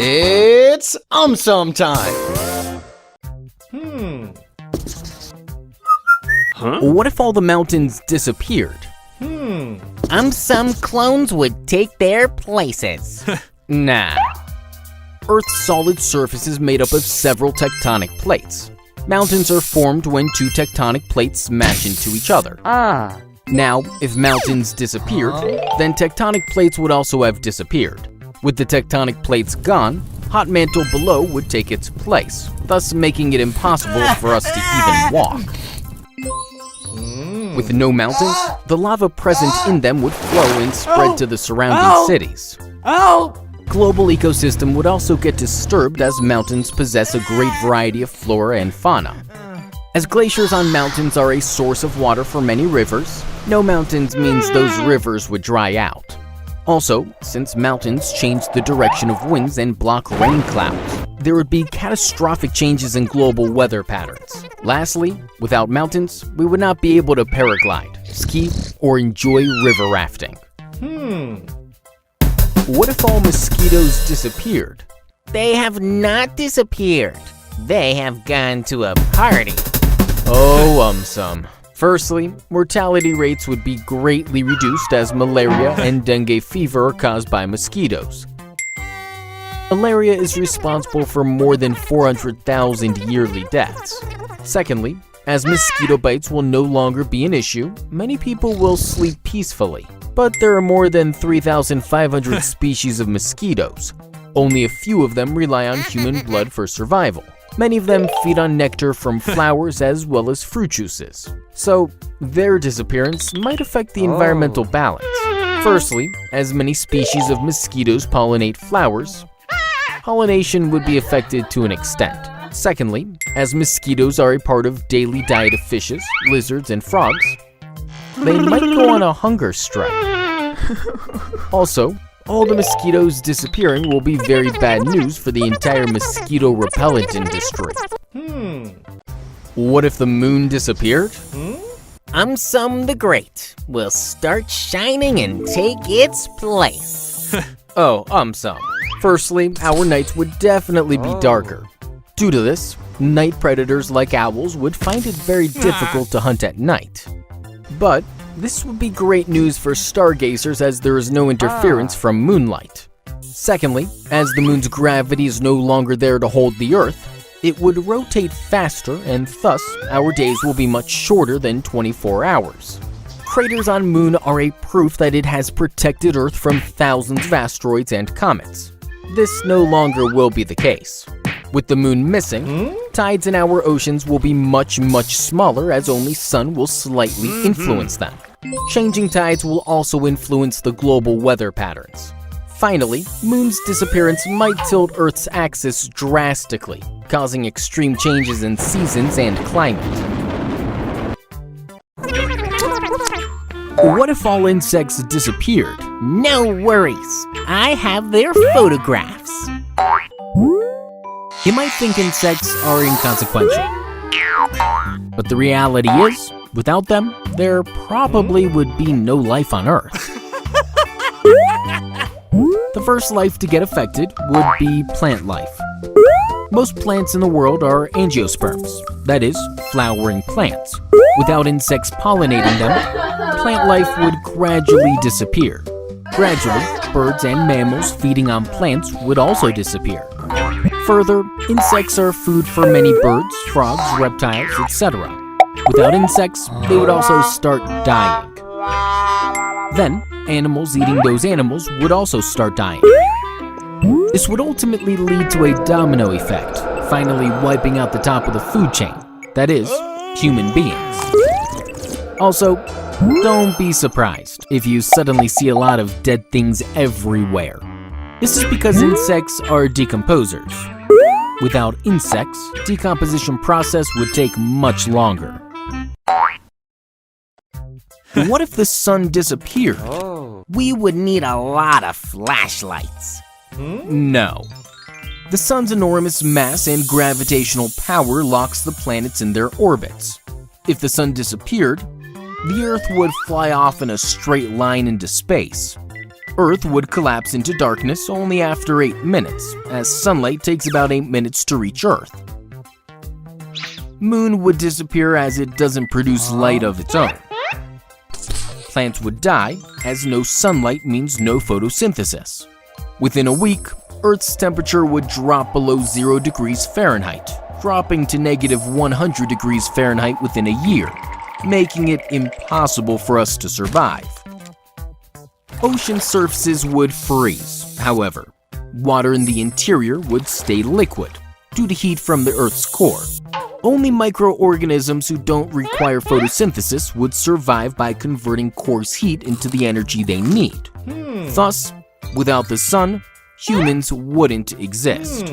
It's some time. What if all the mountains disappeared? Some clones would take their places. Nah. Earth's solid surface is made up of several tectonic plates. Mountains are formed when two tectonic plates smash into each other. Now, if mountains disappeared, then tectonic plates would also have disappeared. With the tectonic plates gone, hot mantle below would take its place, thus making it impossible for us to even walk. With no mountains, the lava present in them would flow and spread to the surrounding cities. Global ecosystem would also get disturbed as mountains possess a great variety of flora and fauna. As glaciers on mountains are a source of water for many rivers, no mountains means those rivers would dry out. Also, since mountains change the direction of winds and block rain clouds, there would be catastrophic changes in global weather patterns. Lastly, without mountains, we would not be able to paraglide, ski, or enjoy river rafting. What if all mosquitoes disappeared? They have not disappeared. They have gone to a party. Oh, some. Firstly, mortality rates would be greatly reduced as malaria and dengue fever are caused by mosquitoes. Malaria is responsible for more than 400,000 yearly deaths. Secondly, as mosquito bites will no longer be an issue, many people will sleep peacefully. But there are more than 3,500 species of mosquitoes. Only a few of them rely on human blood for survival. Many of them feed on nectar from flowers as well as fruit juices. So, their disappearance might affect the environmental balance. Firstly, as many species of mosquitoes pollinate flowers, pollination would be affected to an extent. Secondly, as mosquitoes are a part of daily diet of fishes, lizards, and frogs, they might go on a hunger strike. Also, all the mosquitoes disappearing will be very bad news for the entire mosquito repellent industry. What if the moon disappeared? Some the Great will start shining and take its place. Some. Firstly, our nights would definitely be darker. Due to this, night predators like owls would find it very difficult to hunt at night. But this would be great news for stargazers as there is no interference from moonlight. Secondly, as the moon's gravity is no longer there to hold the Earth, it would rotate faster and thus our days will be much shorter than 24 hours. Craters on moon are a proof that it has protected Earth from thousands of asteroids and comets. This no longer will be the case. With the moon missing, tides in our oceans will be much smaller as only sun will slightly influence them. Changing tides will also influence the global weather patterns. Finally, moon's disappearance might tilt Earth's axis drastically, causing extreme changes in seasons and climate. What if all insects disappeared? No worries, I have their photographs. You might think insects are inconsequential, but the reality is, without them, there probably would be no life on Earth. The first life to get affected would be plant life. Most plants in the world are angiosperms, that is, flowering plants. Without insects pollinating them, plant life would gradually disappear. Gradually, birds and mammals feeding on plants would also disappear. Further, insects are food for many birds, frogs, reptiles, etc. Without insects, they would also start dying. Then, animals eating those animals would also start dying. This would ultimately lead to a domino effect, finally wiping out the top of the food chain, that is, human beings. Also, don't be surprised if you suddenly see a lot of dead things everywhere. This is because insects are decomposers. Without insects, decomposition process would take much longer. What if the sun disappeared? We would need a lot of flashlights. No. The sun's enormous mass and gravitational power locks the planets in their orbits. If the sun disappeared, the Earth would fly off in a straight line into space. Earth would collapse into darkness only after 8 minutes, as sunlight takes about 8 minutes to reach Earth. Moon would disappear as it doesn't produce light of its own. Plants would die, as no sunlight means no photosynthesis. Within a week, Earth's temperature would drop below 0 degrees Fahrenheit, dropping to negative 100 degrees Fahrenheit within a year, making it impossible for us to survive. Ocean surfaces would freeze, however. Water in the interior would stay liquid, due to heat from the Earth's core. Only microorganisms who don't require photosynthesis would survive by converting coarse heat into the energy they need. Thus, without the sun, humans wouldn't exist.